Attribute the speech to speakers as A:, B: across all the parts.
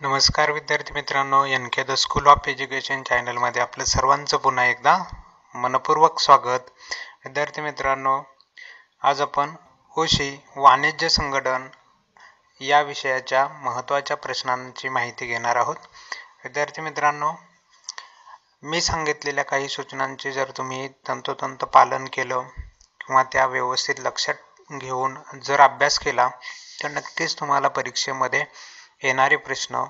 A: नमस्कार विद्यार्थी मित्रांनो, N K the school of education चॅनलमध्ये आपलं सर्वांचं पुन्हा एकदा मनपूर्वक स्वागत. विद्यार्थी मित्रांनो, आज आपण ओशी वाणिज्य संघटन या विषयाच्या महत्त्वाच्या प्रश्नांची माहिती घेणार आहोत. विद्यार्थी मित्रांनो, मी सांगितलेल्या काही सूचनांचे जर तुम्ही तंतोतंत पालन केलं किंवा त्या व्यवस्थित लक्षात घेऊन जर अभ्यास केला तर नक्कीच तुम्हाला परीक्षेमध्ये येणारे प्रश्न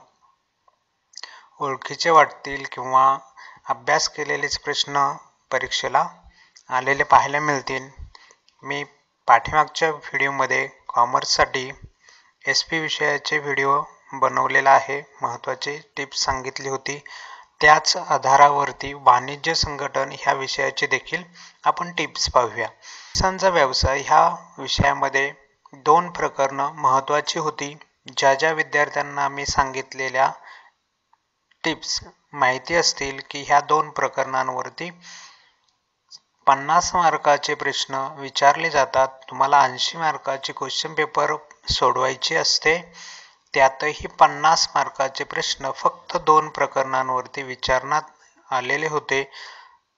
A: ओळखीचे वाटतील किंवा अभ्यास केलेलेच प्रश्न परीक्षेला आलेले पाहायला मिळतील. मी पाठीमागच्या व्हिडिओमध्ये कॉमर्ससाठी SP विषयाचे व्हिडिओ बनवलेला आहे. महत्त्वाची टिप्स सांगितली होती. त्याच आधारावरती वाणिज्य संघटन ह्या विषयाचे देखील आपण टिप्स पाहूया. पैशांचा व्यवसाय ह्या विषयामध्ये 2 प्रकरणं महत्त्वाची होती. ज्या विद्यार्थ्यांना मी सांगितलेल्या टिप्स माहिती असतील की ह्या 2 प्रकरणांवरती 50 मार्काचे प्रश्न विचारले जातात. तुम्हाला 80 मार्काचे क्वेश्चन पेपर सोडवायचे असते. त्यातही 50 मार्काचे प्रश्न फक्त 2 प्रकरणांवरती विचारण्यात आलेले होते.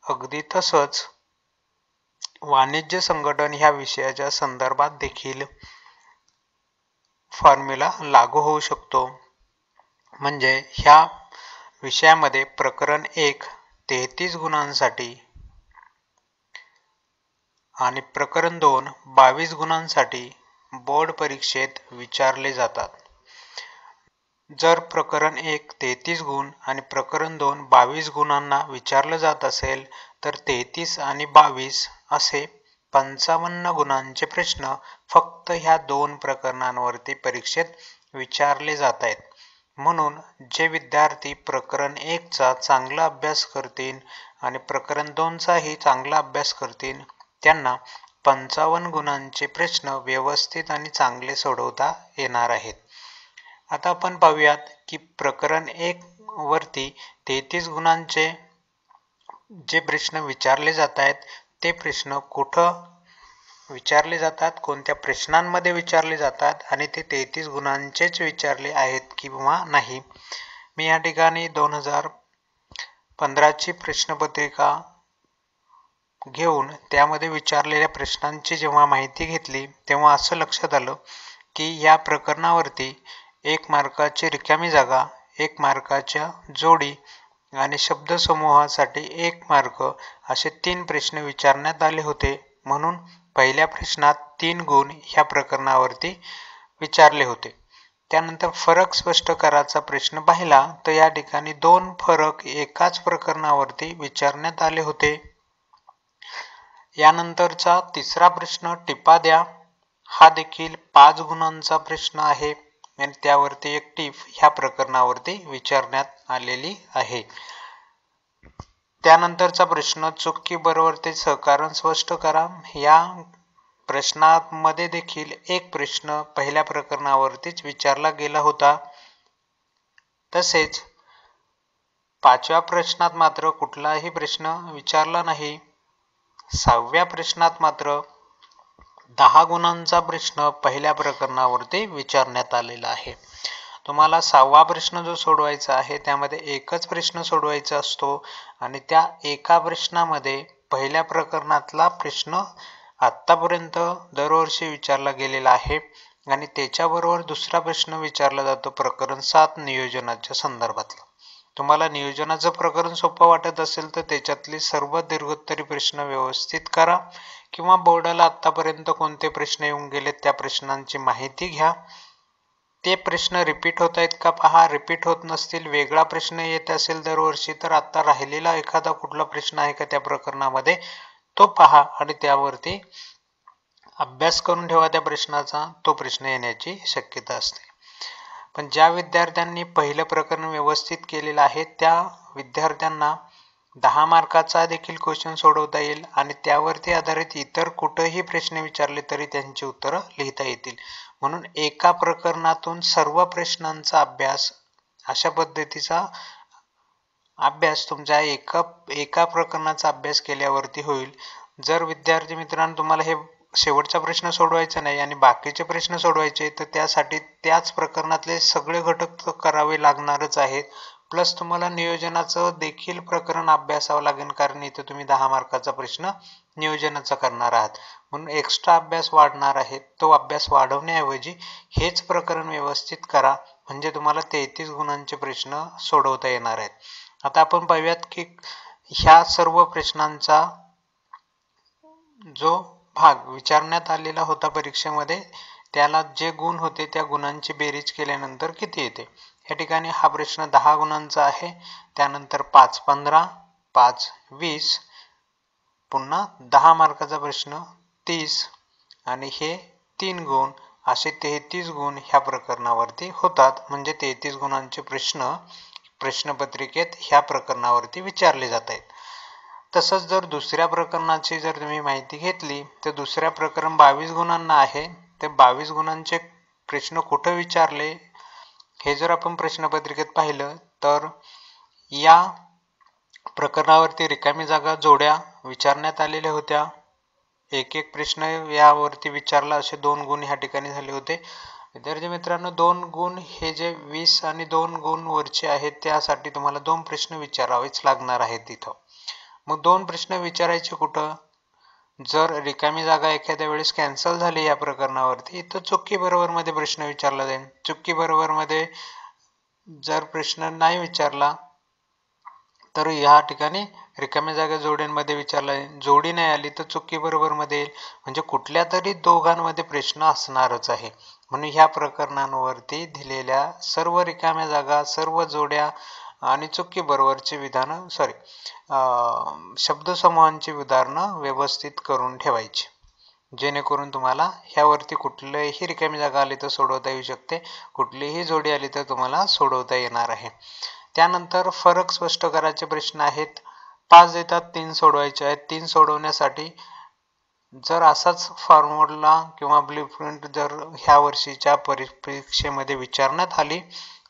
A: अगदी तसंच वाणिज्य संघटन ह्या विषयाच्या संदर्भात देखील फॉर्म्युला लागू होऊ शकतो. म्हणजे ह्या विषयामध्ये प्रकरण 1 33 गुणांसाठी आणि प्रकरण 2 22 गुणांसाठी बोर्ड परीक्षेत विचारले जातात. जर प्रकरण 1 33 गुण आणि प्रकरण 2 22 गुणांना विचारलं जात असेल तर 33 आणि 22 असे 55 गुणांचे प्रश्न फक्त ह्या 2 प्रकरणांवरती परीक्षेत विचारले जात आहेत. म्हणून जे विद्यार्थी प्रकरण 1 चा चांगला अभ्यास करतील आणि प्रकरण 2 चाही चांगला अभ्यास करतील त्यांना 55 गुणांचे प्रश्न व्यवस्थित आणि चांगले सोडवता येणार आहेत. आता आपण पाहूयात की प्रकरण 1 वरती 33 गुणांचे जे प्रश्न विचारले जात आहेत ते प्रश्न कुठं विचारले जातात, कोणत्या प्रश्नांमध्ये विचारले जातात आणि ते 33 गुणांचेच विचारले आहेत किंवा नाही. मी या ठिकाणी 2015 ची प्रश्नपत्रिका घेऊन त्यामध्ये विचारलेल्या प्रश्नांची जेव्हा माहिती घेतली तेव्हा असं लक्षात आलं की या प्रकरणावरती 1 मार्काची रिकामी जागा, 1 मार्काच्या जोडी आणि शब्दसमूहासाठी 1 मार्क असे 3 प्रश्न विचारण्यात आले होते. म्हणून पहिल्या प्रश्नात 3 गुण ह्या प्रकरणावरती विचारले होते. त्यानंतर फरक स्पष्ट करायचा प्रश्न पाहिला तर या ठिकाणी 2 फरक एकाच प्रकरणावरती विचारण्यात आले होते. यानंतरचा तिसरा प्रश्न टिपा द्या हा देखील 5 गुणांचा प्रश्न आहे आणि त्यावरती 1 टीप ह्या प्रकरणावरती विचारण्यात आलेली आहे. त्यानंतरचा प्रश्न चूक की बरोबर ते सहकारण स्पष्ट करा. या प्रश्नामध्ये देखील 1 प्रश्न पहिल्या प्रकरणावरतीच विचारला गेला होता. तसेच 5व्या प्रश्नात मात्र कुठलाही प्रश्न विचारला नाही. 6व्या प्रश्नात मात्र 10 गुणांचा प्रश्न पहिल्या प्रकरणावरती विचारण्यात आलेला आहे. तुम्हाला 6वा प्रश्न जो सोडवायचा आहे त्यामध्ये एकच प्रश्न सोडवायचा असतो आणि त्या एका प्रश्नामध्ये पहिल्या प्रकरणातला प्रश्न आत्तापर्यंत दरवर्षी विचारला गेलेला आहे आणि त्याच्याबरोबर दुसरा प्रश्न विचारला जातो प्रकरण 7 नियोजनाच्या संदर्भातला. तुम्हाला नियोजनाचं प्रकरण सोपं वाटत असेल तर त्याच्यातले सर्व दीर्घोत्तरी प्रश्न व्यवस्थित करा किंवा बोर्डाला आत्तापर्यंत कोणते प्रश्न येऊन गेलेत त्या प्रश्नांची माहिती घ्या. ते प्रश्न रिपीट होत आहेत का पहा. रिपीट होत नसतील, वेगळा प्रश्न येत असेल दरवर्षी तर आता राहिलेला एखादा कुठला प्रश्न आहे का त्या प्रकरणामध्ये तो पहा आणि त्यावरती अभ्यास करून ठेवा त्या प्रश्नाचा. तो प्रश्न येण्याची शक्यता असते. पण ज्या विद्यार्थ्यांनी पहिलं प्रकरण व्यवस्थित केलेलं आहे त्या विद्यार्थ्यांना 10 मार्काचा देखील क्वेश्चन सोडवता येईल आणि त्यावरती आधारित इतर कुठेही प्रश्न विचारले तरी त्यांची उत्तरं लिहिता येतील. म्हणून एका प्रकरणातून सर्व प्रश्नांचा अभ्यास अशा पद्धतीचा अभ्यास तुमच्या एका प्रकरणाचा अभ्यास केल्यावरती होईल. जर विद्यार्थी मित्रांनो तुम्हाला हे शेवटचा प्रश्न सोडवायचा नाही आणि बाकीचे प्रश्न सोडवायचे, तर त्यासाठी त्याच प्रकरणातले सगळे घटक करावे लागणारच आहेत. प्लस तुम्हाला नियोजनाचं देखील प्रकरण अभ्यासावं लागेल, कारण इथे तुम्ही 10 मार्काचा प्रश्न नियोजनाचा करणार आहात, म्हणून एक्स्ट्रा अभ्यास वाढणार आहे. तो अभ्यास वाढवण्याऐवजी हेच प्रकरण व्यवस्थित करा, म्हणजे तुम्हाला 33 गुणांचे प्रश्न सोडवता येणार आहेत. आता आपण पाहूयात की ह्या सर्व प्रश्नांचा जो भाग विचारण्यात आलेला होता परीक्षेमध्ये, त्याला जे गुण होते त्या गुणांची बेरीज केल्यानंतर किती येते. या ठिकाणी हा प्रश्न 10 गुणांचा आहे, त्यानंतर 5 15, 5 20, पुन्हा 10 मार्काचा प्रश्न 30 आणि हे 3 गुण, असे 33 गुण ह्या प्रकरणावरती होतात. म्हणजे 33 गुणांचे प्रश्न प्रश्नपत्रिकेत ह्या प्रकरणावरती विचारले जात आहेत. तसंच जर दुसऱ्या प्रकरणाची जर तुम्ही माहिती घेतली, तर दुसऱ्या प्रकरण 22 गुणांना आहे. ते 22 गुणांचे प्रश्न कुठं विचारले हे जर आपण प्रश्नपत्रिकेत पाहिलं, तर या प्रकरणावरती रिकामी जागा जोड्या विचारण्यात आलेल्या होत्या. एक एक प्रश्न यावरती विचारला, असे 2 गुण ह्या ठिकाणी झाले होते. विद्यार्थी मित्रांनो, 2 गुण हे जे 20 आणि 2 गुण वरचे आहेत, त्यासाठी तुम्हाला 2 प्रश्न विचारावेच लागणार आहेत तिथं. मग 2 प्रश्न विचारायचे कुठं? जर रिकामी जागा एखाद्या वेळेस कॅन्सल झाली या प्रकरणावरती, तर चुकी बरोबर मध्ये प्रश्न विचारला जाईल. चुकी बरोबर मध्ये जर प्रश्न नाही विचारला, तर या ठिकाणी रिकाम्या जागा जोड्यांमध्ये विचारला जाईल. जोडी नाही आली तर चुकी बरोबर मध्ये येईल, म्हणजे कुठल्या तरी दोघांमध्ये प्रश्न असणारच आहे. म्हणून ह्या प्रकरणांवरती दिलेल्या सर्व रिकाम्या जागा, सर्व जोड्या आणि चुकी बरोबरची विधानं शब्दसमूहांची उदाहरणं व्यवस्थित करून ठेवायची, जेणेकरून तुम्हाला ह्यावरती कुठलीही रिकामी जागा आली तर सोडवता येऊ शकते, कुठलीही जोडी आली तर तुम्हाला सोडवता येणार आहे. त्यानंतर फरक स्पष्ट करायचे प्रश्न आहेत. 5 देतात, 3 सोडवायचे आहेत. 3 सोडवण्यासाठी जर असाच फॉर्म्युला किंवा ब्लूप्रिंट जर ह्या वर्षीच्या परीक्षेमध्ये विचारण्यात आली,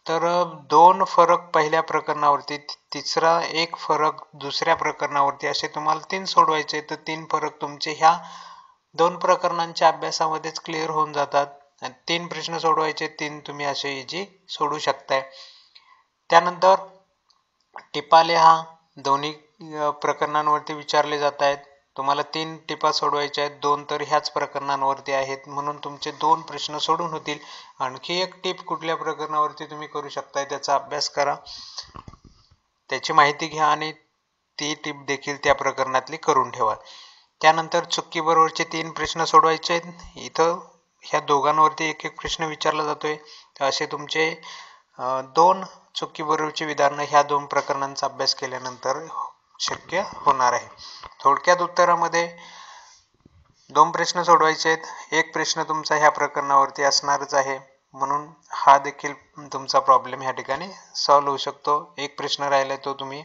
A: तर 2 फरक पहिल्या प्रकरणावरती, तिसरा 1 फरक दुसऱ्या प्रकरणावरती, असे तुम्हाला 3 सोडवायचे. तर 3 फरक तुमचे ह्या 2 प्रकरणांच्या अभ्यासामध्येच क्लिअर होऊन जातात. 3 प्रश्न सोडवायचे, 3 तुम्ही असे इझी सोडू शकताय. त्यानंतर टिपा लिहा, दोन्ही प्रकरणांवरती विचारले जात आहेत. तुम्हाला 3 टिपा सोडवायच्या आहेत, 2 तर ह्याच प्रकरणांवरती आहेत, म्हणून तुमचे 2 प्रश्न सोडून होतील. आणखी एक टिप कुठल्या प्रकरणावरती तुम्ही करू शकताय त्याचा अभ्यास करा, त्याची माहिती घ्या आणि ती टिप देखील त्या प्रकरणातली करून ठेवा. त्यानंतर चुकी बरोबरचे 3 प्रश्न सोडवायचे आहेत. इथं ह्या दोघांवरती एक एक प्रश्न विचारला जातोय, तर असे तुमचे 2 चुकी बरोबरची विधानं ह्या 2 प्रकरणांचा अभ्यास केल्यानंतर शक्य होणार आहे. थोडक्यात उत्तरामध्ये 2 प्रश्न सोडवायचे आहेत. एक प्रश्न तुमचा ह्या प्रकरणावरती असणारच आहे, म्हणून हा देखील तुमचा प्रॉब्लेम ह्या ठिकाणी सॉल्व्ह होऊ शकतो. एक प्रश्न राहिला तो तुम्ही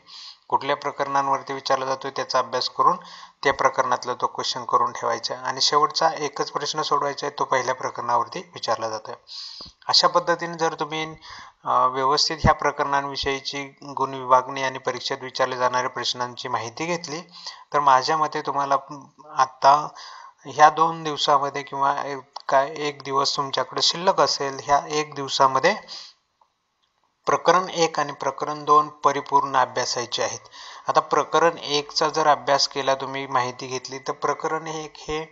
A: कुठल्या प्रकरणांवरती विचारला जातोय त्याचा अभ्यास करून त्या प्रकरणातला तो क्वेश्चन करून ठेवायचा आणि शेवटचा एकच प्रश्न सोडवायचा आहे, तो पहिल्या प्रकरणावरती विचारला जातोय. अशा पद्धतीने जर तुम्ही व्यवस्थित ह्या प्रकरणांविषयीची गुण विभागणी आणि परीक्षेत विचारले जाणाऱ्या प्रश्नांची माहिती घेतली, तर माझ्या मते तुम्हाला आता ह्या 2 दिवसामध्ये किंवा काय 1 दिवस तुमच्याकडे शिल्लक असेल, ह्या 1 दिवसामध्ये प्रकरण 1 आणि प्रकरण 2 परिपूर्ण अभ्यासायचे आहेत. आता प्रकरण 1चा जर अभ्यास केला, तुम्ही माहिती घेतली, तर प्रकरण 1 हे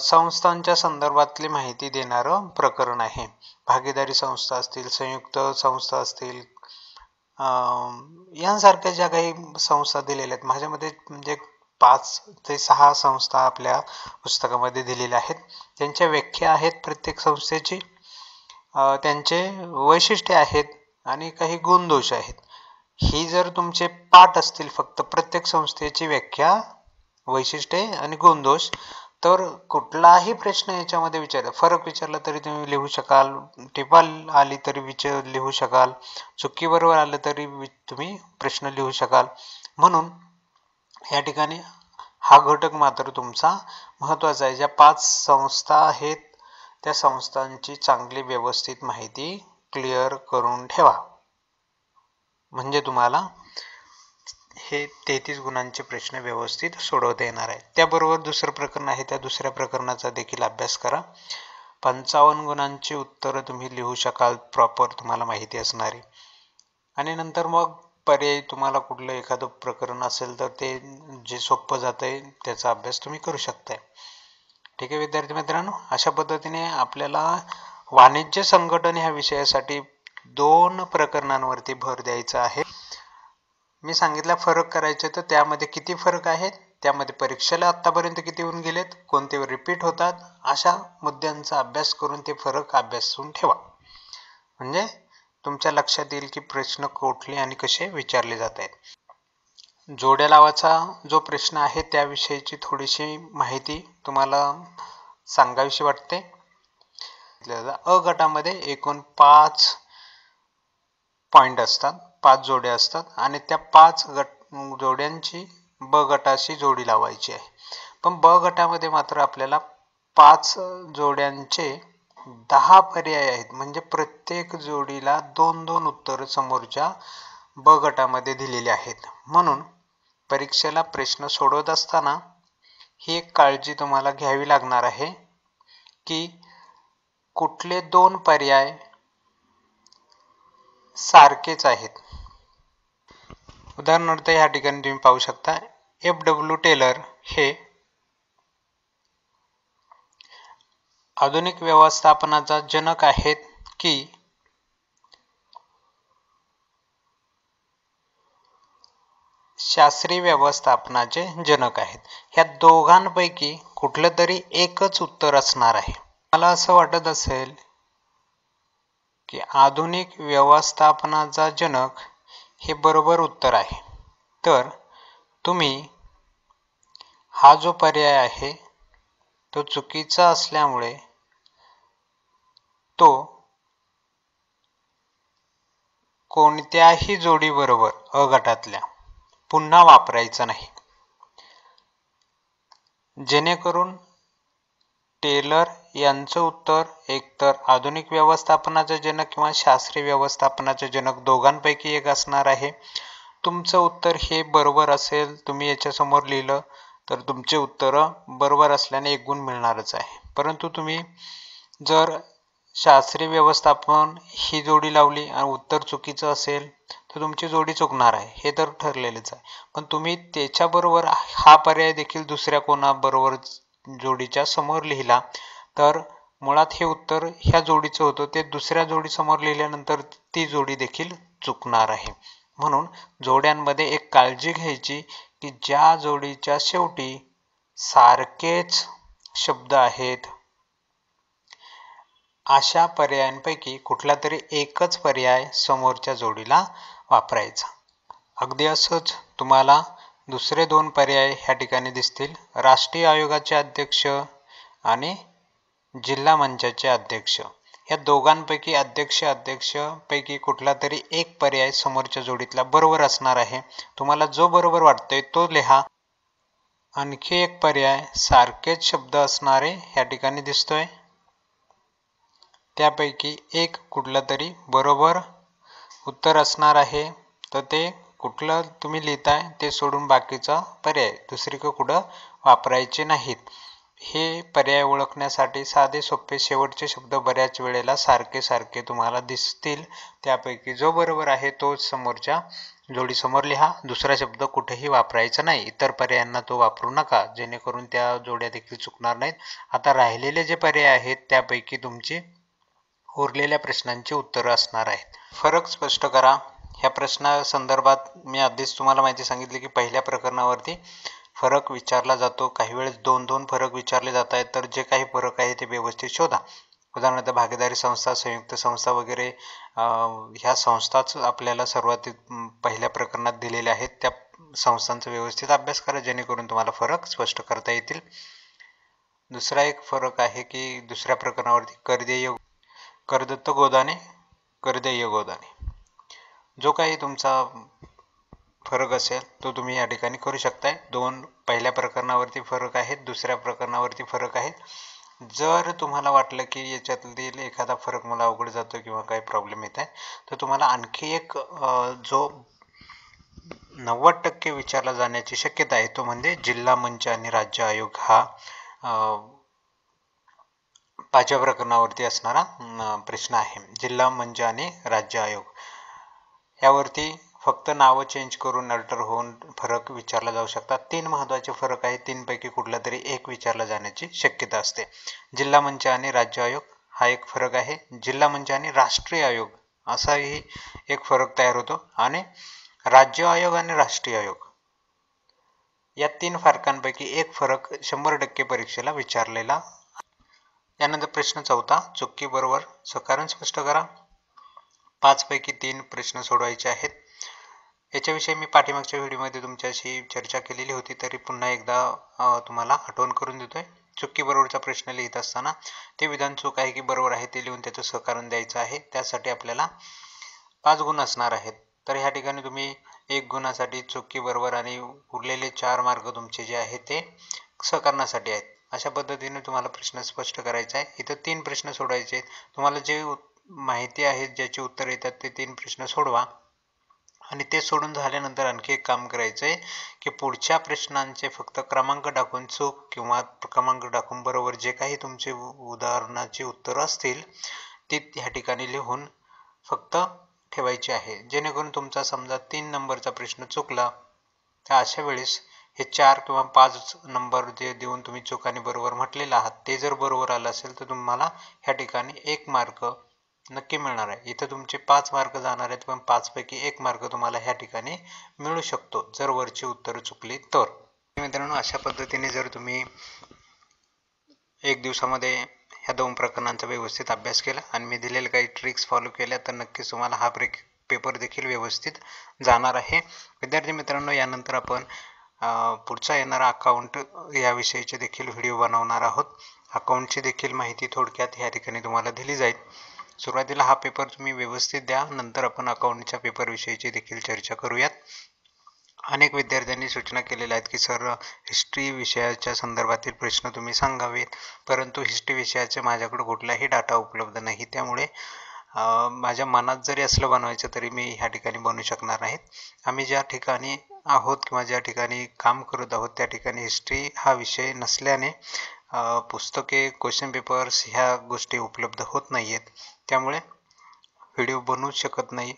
A: संस्थांच्या संदर्भातली माहिती देणारं प्रकरण आहे. भागीदारी संस्था असतील, संयुक्त संस्था असतील, यांसारख्या ज्या काही संस्था दिलेल्या आहेत, माझ्यामध्ये म्हणजे 5 ते 6 संस्था आपल्या पुस्तकामध्ये दिलेल्या आहेत. त्यांच्या व्याख्या आहेत प्रत्येक संस्थेची, त्यांचे वैशिष्ट्ये आहेत आणि काही गुणदोष आहेत. ही जर तुमचे पाठ असतील फक्त प्रत्येक संस्थेची व्याख्या, वैशिष्ट्ये आणि गुणदोष, तर कुठलाही प्रश्न याच्यामध्ये फरक विचारला तरी तुम्ही लिहू शकाल, टिपा आली तरी लिहू शकाल, चुकी बरोबर आलं तरी तुम्ही प्रश्न लिहू शकाल. म्हणून या ठिकाणी हा घटक मात्र तुमचा महत्त्वाचा आहे. ज्या 5 संस्था आहेत त्या संस्थांची चांगली व्यवस्थित माहिती क्लिअर करून ठेवा, म्हणजे तुम्हाला हे 33 गुणांचे प्रश्न व्यवस्थित सोडवता येणार आहे. त्याबरोबर दुसरं प्रकरण आहे, त्या दुसऱ्या प्रकरणाचा देखील अभ्यास करा. 55 गुणांची उत्तरं तुम्ही लिहू शकाल प्रॉपर, तुम्हाला माहिती असणारी. आणि नंतर मग पर्यायी तुम्हाला कुठलं एखादं प्रकरण असेल तर ते जे सोपं जातंय त्याचा अभ्यास तुम्ही करू शकताय. ठीक आहे विद्यार्थी मित्रांनो, अशा पद्धतीने आपल्याला वाणिज्य संघटन ह्या विषयासाठी 2 प्रकरणांवरती भर द्यायचा आहे. मी सांगितलं फरक करायचे, तर त्यामध्ये किती फरक आहेत, त्यामध्ये परीक्षेला आतापर्यंत किती होऊन गेलेत, कोणते रिपीट होतात, अशा मुद्द्यांचा अभ्यास करून ते फरक अभ्यासून ठेवा. म्हणजे तुमच्या लक्षात येईल की प्रश्न कुठले आणि कसे विचारले जात आहेत. जोड्या लावाचा जो प्रश्न आहे त्याविषयीची थोडीशी माहिती तुम्हाला सांगावीशी वाटते. अ गटामध्ये एकूण 5 पॉइंट असतात, 5 जोड्या असतात आणि त्या 5 जोड्यांची ब गटाशी जोडी लावायची आहे. पण ब गटामध्ये मात्र आपल्याला 5 जोड्यांचे 10 पर्याय आहेत. म्हणजे प्रत्येक जोडीला 2-2 उत्तर समोरच्या ब गटामध्ये दिलेले आहेत. म्हणून परीक्षेला प्रश्न सोडवत असताना ही एक काळजी तुम्हाला घ्यावी लागणार आहे की कुठले 2 पर्याय सारखेच आहेत. उदाहरणार्थ या ठिकाणी तुम्ही पाहू शकता, F.W. टेलर हे आधुनिक व्यवस्थापनाचा जनक आहेत की शास्त्रीय व्यवस्थापनाचे जनक आहेत. ह्या दोघांपैकी कुठलं तरी एकच उत्तर असणार आहे. मला असं वाटत असेल की आधुनिक व्यवस्थापनाचा जनक हे बरोबर उत्तर आहे. तर तुम्ही हा जो पर्याय आहे तो चुकीचा असल्यामुळे तो कोणत्याही जोडीबरोबर अ गटातल्या पुन्हा वापरायचा नाही. जेणेकरून टेलर यांचं उत्तर एकतर आधुनिक व्यवस्थापनाचे जनक किंवा शास्त्रीय व्यवस्थापनाचे जनक दोघांपैकी एक असणार आहे. तुमचं उत्तर हे बरोबर असेल, तुम्ही याच्यासमोर लिहिलं तर तुमचे उत्तर बरोबर असल्याने 1 गुण मिळणारच आहे. परंतु तुम्ही जर शास्त्रीय व्यवस्थापन ही जोडी लावली आणि उत्तर चुकीचं असेल तर तुमची जोडी चुकणार आहे, हे तर ठरलेलेच आहे. पण तुम्ही त्याच्याबरोबर हा पर्याय देखील दुसऱ्या कोणाबरोबर जोडीच्या समोर लिहिला तर मुळात हे उत्तर ह्या जोडीचं होतं, ते दुसऱ्या जोडीसमोर लिहिल्यानंतर ती जोडी देखील चुकणार आहे. म्हणून जोड्यांमध्ये एक काळजी घ्यायची की ज्या जोडीच्या शेवटी सारखेच शब्द आहेत अशा पर्यायांपैकी कुठला तरी एकच पर्याय समोरच्या जोडीला वापरायचा. अगदी असंच तुम्हाला दुसरे 2 पर्याय ह्या ठिकाणी दिसतील. राष्ट्रीय आयोगाचे अध्यक्ष आणि जिल्हा मंचाचे अध्यक्ष, या दोघांपैकी अध्यक्ष पैकी कुठला तरी एक पर्याय समोरच्या जोडीतला बरोबर असणार आहे. तुम्हाला जो बरोबर वाटतोय तो लिहा. आणखी एक पर्याय सारखेच शब्द असणारे ह्या ठिकाणी दिसतोय, त्यापैकी एक कुठलं तरी बरोबर उत्तर असणार आहे. तर ते कुठलं तुम्ही लिहिताय ते सोडून बाकीचा पर्याय दुसरीकडे कुठं वापरायचे नाहीत. हे पर्याय ओळखण्यासाठी साधे सोपे शेवटचे शब्द बऱ्याच वेळेला सारखे तुम्हाला दिसतील. त्यापैकी जो बरोबर आहे तो समोरच्या जोडीसमोर लिहा. दुसरा शब्द कुठेही वापरायचा नाही. इतर पर्यायांना तो वापरू नका, जेणेकरून त्या जोड्या देखील चुकणार नाहीत. आता राहिलेले जे पर्याय आहेत त्यापैकी तुमची उरलेल्या प्रश्नांची उत्तरं असणार आहेत. फरक स्पष्ट करा. ह्या प्रश्नासंदर्भात मी आधीच तुम्हाला माहिती सांगितली की पहिल्या प्रकरणावरती फरक विचारला जातो. काही वेळेस 2-2 फरक विचारले जात आहेत, तर जे काही फरक आहे ते व्यवस्थित शोधा. उदाहरणार्थ भागीदारी संस्था, संयुक्त संस्था वगैरे ह्या संस्थाच आपल्याला सर्वात पहिल्या प्रकरणात दिलेल्या आहेत. त्या संस्थांचा व्यवस्थित अभ्यास करा, जेणेकरून तुम्हाला फरक स्पष्ट करता येतील. दुसरा एक फरक आहे की दुसऱ्या प्रकरणावरती करदत्त गोदाने, करदेय गोदाने, जो काही तुमचा फरक असेल तो तुम्ही या ठिकाणी करू शकताय. 2 पहिल्या प्रकरणावरती फरक आहेत, दुसऱ्या प्रकरणावरती फरक आहेत. जर तुम्हाला वाटलं की याच्यातील एखादा फरक मला अवघड जातो किंवा काही प्रॉब्लेम येत आहे तर तुम्हाला आणखी एक जो 90% विचारला जाण्याची शक्यता आहे तो म्हणजे जिल्हा मंच आणि राज्य आयोग हा 5व्या प्रकरणावरती असणारा प्रश्न आहे. जिल्हा मंच आणि राज्य आयोग यावरती फक्त नावं चेंज करून अल्टर होऊन फरक विचारला जाऊ शकतात. 3 महत्त्वाचे फरक आहेत. 3 पैकी कुठला तरी एक विचारला जाण्याची शक्यता असते. जिल्हा मंच आणि राज्य आयोग हा एक फरक आहे. जिल्हा मंच आणि राष्ट्रीय आयोग असाही एक फरक तयार होतो आणि राज्य आयोग आणि राष्ट्रीय आयोग या 3 फरकांपैकी एक फरक 100% परीक्षेला विचारलेला. यानंतर प्रश्न 4 चुकी बरोबर कारण स्पष्ट करा. 5 पैकी 3 प्रश्न सोडवायचे आहेत. याच्याविषयी मी पाठीमागच्या व्हिडिओमध्ये तुमच्याशी चर्चा केलेली होती, तरी पुन्हा एकदा तुम्हाला आठवण करून देतोय. चुकी बरोबरचा प्रश्न लिहित असताना ते विधान चूक आहे की बरोबर आहे ते लिहून त्याचं सहकारण द्यायचं आहे. त्यासाठी आपल्याला 5 गुण असणार आहेत. तर ह्या ठिकाणी तुम्ही 1 गुणासाठी चुकी बरोबर आणि उरलेले 4 मार्क तुमचे जे आहेत ते सहकरणासाठी आहेत. अशा पद्धतीने तुम्हाला प्रश्न स्पष्ट करायचा आहे. इथं 3 प्रश्न सोडवायचे आहेत. तुम्हाला जे माहिती आहे ज्याची उत्तर येतात ते 3 प्रश्न सोडवा आणि ते सोडून झाल्यानंतर आणखी एक काम करायचं आहे की पुढच्या प्रश्नांचे फक्त क्रमांक टाकून चूक किंवा क्रमांक टाकून बरोबर जे काही तुमचे उदाहरणाची उत्तरं असतील ती ह्या ठिकाणी लिहून फक्त ठेवायची आहे. जेणेकरून तुमचा समजा 3 नंबरचा प्रश्न चुकला तर अशा वेळेस हे 4 किंवा 5 नंबर जे देऊन तुम्ही चूक आणि बरोबर म्हटलेला आहात ते जर बरोबर आलं असेल तर तुम्हाला ह्या ठिकाणी 1 मार्क नक्की मिळणार आहे. इथं तुमचे 5 मार्क जाणार आहेत पण 5 पैकी 1 मार्क तुम्हाला ह्या ठिकाणी मिळू शकतो जर वरची उत्तरं चुकली तर. मित्रांनो, अशा पद्धतीने जर तुम्ही 1 दिवसामध्ये ह्या 2 प्रकरणांचा व्यवस्थित अभ्यास केला आणि मी दिलेले काही ट्रिक्स फॉलो केल्या तर नक्कीच तुम्हाला हा पेपर देखील व्यवस्थित जाणार आहे. विद्यार्थी मित्रांनो, यानंतर आपण पुढचा येणारा अकाउंट याविषयीचे देखील व्हिडिओ बनवणार आहोत. अकाउंटची देखील माहिती थोडक्यात ह्या ठिकाणी तुम्हाला दिली जाईल. सुरुवातीला हा पेपर तुम्ही व्यवस्थित द्या, नंतर आपण अकाउंटच्या पेपरविषयीची देखील चर्चा करूयात. अनेक विद्यार्थ्यांनी सूचना केलेल्या आहेत की सर हिस्ट्री विषयाच्या संदर्भातील प्रश्न तुम्ही सांगावेत, परंतु हिस्ट्री विषयाचे माझ्याकडे कुठलाही डाटा उपलब्ध नाही. त्यामुळे माझ्या मनात जरी असलं बनवायचं तरी मी ह्या ठिकाणी बनवू शकणार नाहीत. आम्ही ज्या ठिकाणी आहोत किंवा ज्या ठिकाणी काम करत आहोत त्या ठिकाणी हिस्ट्री हा विषय नसल्याने पुस्तके, क्वेश्चन पेपर्स ह्या गोष्टी उपलब्ध होत नाही आहेत. त्यामुळे व्हिडिओ बनवू शकत नाही.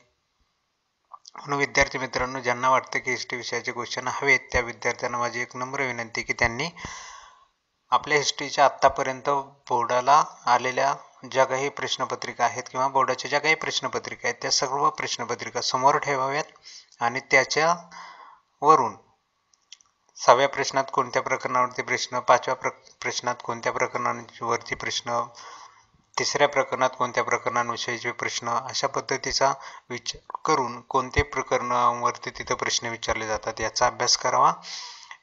A: म्हणून विद्यार्थी मित्रांनो, ज्यांना वाटतं की हिस्ट्री विषयाचे क्वेश्चन हवेत त्या विद्यार्थ्यांना माझी एक नम्र विनंती की त्यांनी आपल्या हिस्ट्रीच्या आत्तापर्यंत बोर्डाला आलेल्या ज्या काही प्रश्नपत्रिका आहेत किंवा बोर्डाच्या ज्या काही प्रश्नपत्रिका आहेत त्या सर्व प्रश्नपत्रिका समोर ठेवाव्यात आणि त्याच्यावरून 6व्या प्रश्नात कोणत्या प्रकरणावरती प्रश्न, 5व्या प्रश्नात कोणत्या प्रकरणावरती प्रश्न, 3ऱ्या प्रकरणात कोणत्या प्रकरणांविषयीचे प्रश्न, अशा पद्धतीचा विचार करून कोणते प्रकरणावरती तिथं प्रश्न विचारले जातात याचा अभ्यास करावा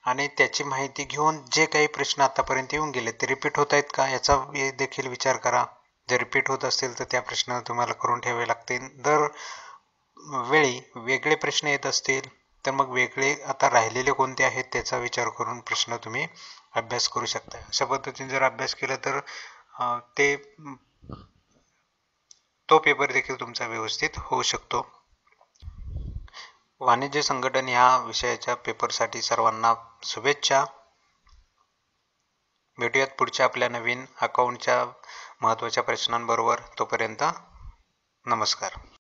A: आणि त्याची माहिती घेऊन जे काही प्रश्न आतापर्यंत येऊन गेले ते रिपीट होत आहेत का याचा देखील विचार करा. जर रिपीट होत असतील तर त्या प्रश्न तुम्हाला करून ठेवावे लागतील. दर वेळी वेगळे प्रश्न येत असतील तर मग वेगळे आता राहिलेले कोणते आहेत त्याचा विचार करून प्रश्न तुम्ही अभ्यास करू शकता. अशा पद्धतीने जर अभ्यास केला तर तो पेपर देखील तुमचा व्यवस्थित होऊ शकतो. वाणिज्य संघटन ह्या विषयाच्या पेपरसाठी सर्वांना शुभेच्छा. भेटूयात पुढच्या आपल्या नवीन अकाउंटच्या महत्त्वाच्या प्रश्नांबरोबर. तोपर्यंत नमस्कार.